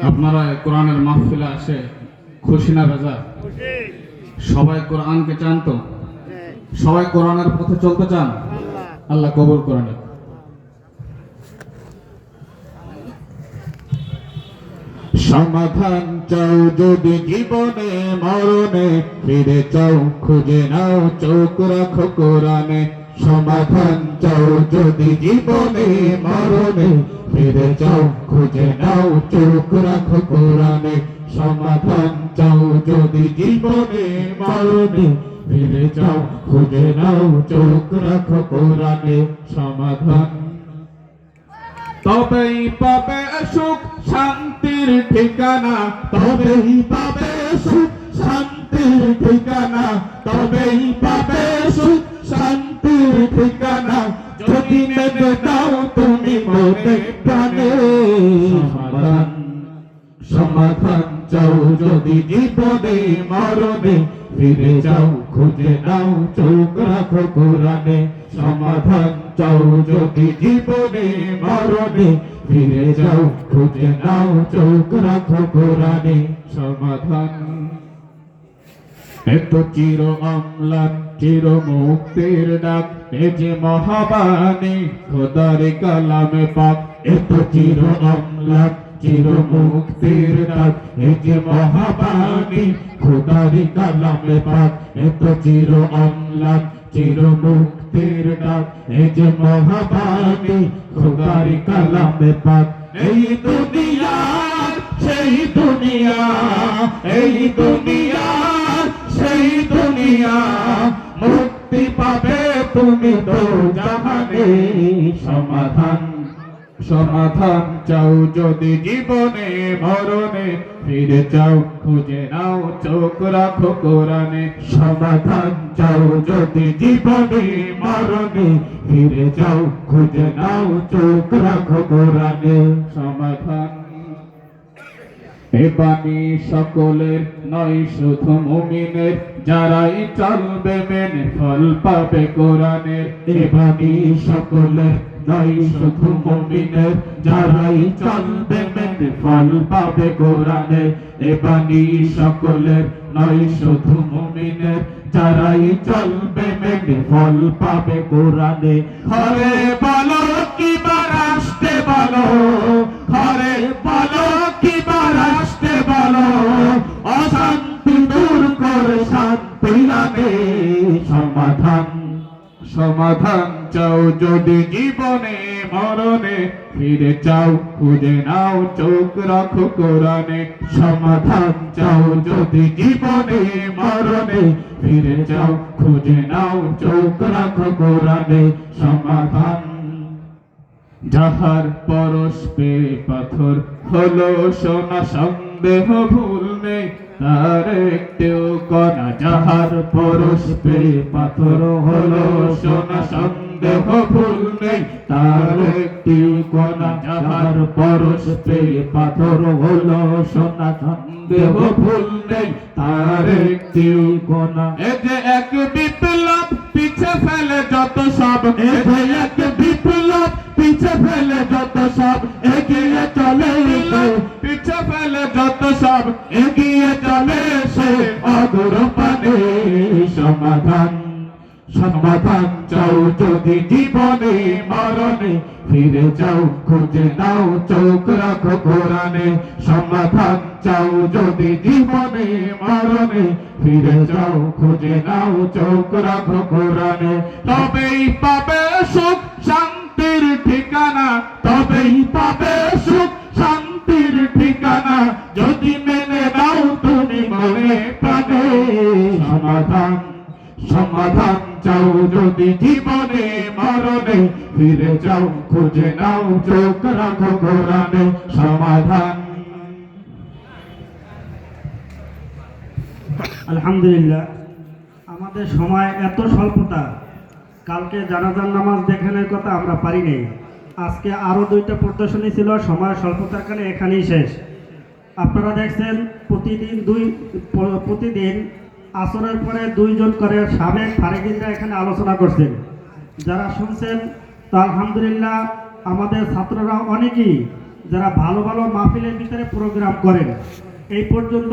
আপনারা কোরআনের মাহফিলে আসে খুশি না বেজার? সবাই কোরআনকে চান তো? সবাই কোরআনের পথে চলতে চান? আল্লাহ কবুল করেন। সমাধান চাও যদি জীবনে মরণে, ফিরে চাও খুঁজে নাও চোখ রাখো কোরআনে। সমাধান চাও যদি জীবনে মরণে, ফিরে চাও খুঁজে নাও চোখ রাখো কোরআনে। সমাধান চাও যদি জীবনে মরণে, ফিরে চাও খুঁজে নাও চোখ রাখো কোরআনে। সমাধান তবেই পাবে সুখ শান্তির ঠিকানা, তবেই পাবে সুখ শান্তির ঠিকানা, তবেই পাবে সুখ শান্তির ঠিকানা, যদি মেনে দাও তুমি মনে প্রাণে। সমাধান সমাধান চাও যদি জীবনে মরণে, ফিরে যাও খুঁজে নাও চোখ রাখো কোরআনে। সমাধান চাও যদি জীবনে মরণে, ফিরে যাও খুঁজে নাও চোখ রাখো কোরআনে। সমাধান এত চির অম্লান চির মুক্তির ডাক, এ যে মহাবাণী খোদার কালামে পাক। এত চির অম্লান চির মুক্তির ডাক, এ যে মহাবাণী খোদার কালামে পাক। এত চির অম্লান চির মুক্তির ডাক, এ যে মহাবাণী খোদার কালামে পাক। এই দুনিয়া সেই দুনিয়া, এই দুনিয়া সেই দুনিয়া, মুক্তি পাবে তুমি তো জাহানে। সমাধান সমাধান চাও যদি জীবনে মরণে, ফিরে চাও খুঁজে নাও চোখ রাখো কোরআনে। সমাধান চাও যদি জীবনে মরণে, ফিরে যাও খুঁজে নাও চোখ রাখো কোরআনে। সমাধান এ বাণী সকলের নয় শুধু মুমিনের, যারাই চলবে মেনে ফল পাবে কোরআনের। এ বাণী সকলের নয় শুধু মুমিনের, যারাই চলবে মেনে ফল পাবে কোরআনের। এ বাণী সকলের নয় শুধু মুমিনের, যারাই চলবে মেনে ফল পাবে কোরআনে। হরে বলো কিবার আসতে বলো, হরে বলো কিবার আসতে বলো, অশান্তি দূর করে শান্তি আনে। সমাধান সমাধান চাও যদি জীবনে মরণে, ফিরে চাও খুঁজে নাও চোখ রাখো কোরআনে। সমাধান চাও যদি জীবনে মরণে, ফিরে যাও খুঁজে নাও চোখ রাখো কোরআনে। সমাধান যাহার পরশ পে পাথর হলো সোনা, সন্দেহ ভুল নেই তার একটিও কণা। যাহার পরশ পে পাথর হলো সোনা, সন্দেহ ভুল নেই তার একটি কণা। যাহার পরশ পে পাথর হলো সোনা, সন্দেহ ভুল নেই তার একটি কণা। এ যে এক বিপ্লব পিছে ফেলে যত সব, এ যে এক বিপ্লব পিছে ফেলে যত সব, এগিয়ে চলে পিছে ফেলে যত সব, এগিয়ে চলে সে অগ্রপানে। সমাধান সমাধান চাও যদি জীবনে মরণে, ফিরে যাও খুঁজে নাও চোখ রাখো কোরআনে। সমাধান চাও যদি জীবনে মরণে, ফিরে যাও খুঁজে নাও চোখ রাখো কোরআনে। তবেই পাবে সুখ শান্তির ঠিকানা, তবেই পাবে সুখ শান্তির ঠিকানা, যদি মেনে নাও তুমি মনে প্রাণে। সমাধান সমাধান চাও যদি জীবনে মরণে, ফিরে যাও খুঁজে নাও চোখ রাখো কোরআনে। সমাধান আলহামদুলিল্লাহ, আমাদের সময় এত স্বল্পতা, কালকে জানাজার নামাজ দেখানোর কথা আমরা পারি নাই। আজকে আরও 2টা প্রদর্শনী ছিল, সময় স্বল্পতার কারণে এখানেই শেষ। আপনারা দেখছেন প্রতিদিন আসরের পরে 2 জন করে সাবেক ফারেকিনরা এখানে আলোচনা করছেন। যারা শুনছেন তা আলহামদুলিল্লাহ, আমাদের ছাত্ররা অনেকেই যারা ভালো ভালো মাহফিলের ভিতরে প্রোগ্রাম করেন। এই পর্যন্ত